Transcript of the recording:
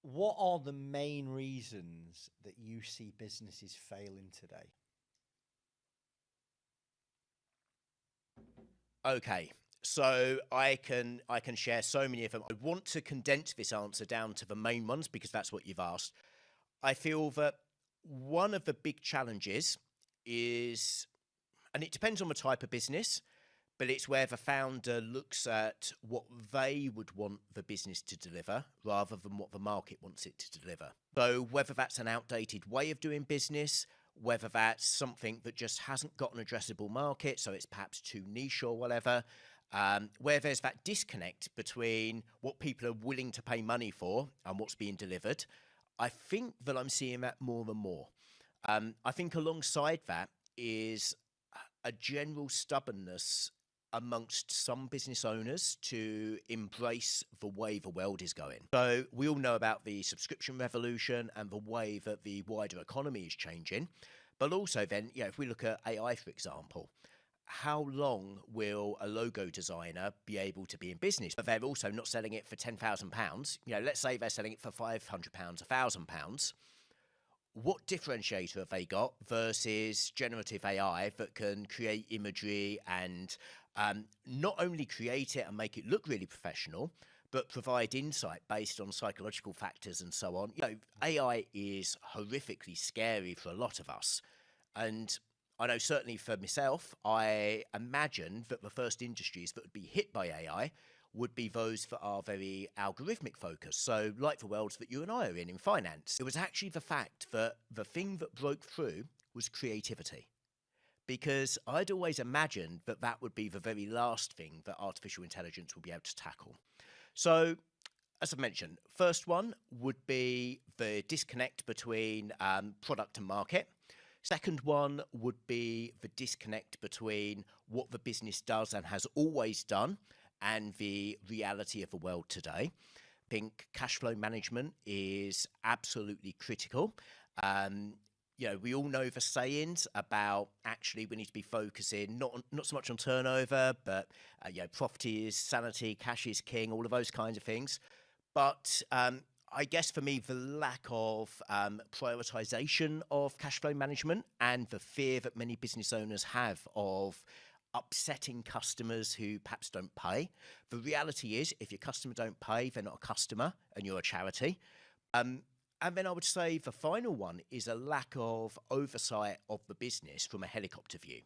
What are the main reasons that you see businesses failing today? Okay, so I can share so many of them. I want to condense this answer down to the main ones because that's what you've asked. I feel that one of the big challenges is, and it depends on the type of business, but it's where the founder looks at what they would want the business to deliver rather than what the market wants it to deliver. So whether that's an outdated way of doing business, whether that's something that just hasn't got an addressable market, so it's perhaps too niche or whatever, where there's that disconnect between what people are willing to pay money for and what's being delivered, I think that I'm seeing that more and more. I think alongside that is a general stubbornness amongst some business owners to embrace the way the world is going. So we all know about the subscription revolution and the way that the wider economy is changing. But also then, if we look at AI, for example, how long will a logo designer be able to be in business? But they're also not selling it for £10,000. Let's say they're selling it for £500, £1,000. What differentiator have they got versus generative AI that can create imagery and not only create it and make it look really professional, but provide insight based on psychological factors and so on? AI is horrifically scary for a lot of us. And I know certainly for myself, I imagine that the first industries that would be hit by AI would be those that are very algorithmic focused. So like the worlds that you and I are in finance. It was actually the fact that the thing that broke through was creativity. Because I'd always imagined that that would be the very last thing that artificial intelligence would be able to tackle. So as I mentioned, first one would be the disconnect between product and market. Second one would be the disconnect between what the business does and has always done and the reality of the world today. I think cash flow management is absolutely critical. We all know the sayings about actually we need to be focusing not so much on turnover, but property is sanity, cash is king, all of those kinds of things. But I guess for me, the lack of prioritization of cash flow management and the fear that many business owners have of upsetting customers who perhaps don't pay. The reality is, if your customer don't pay, they're not a customer and you're a charity. And then I would say the final one is a lack of oversight of the business from a helicopter view.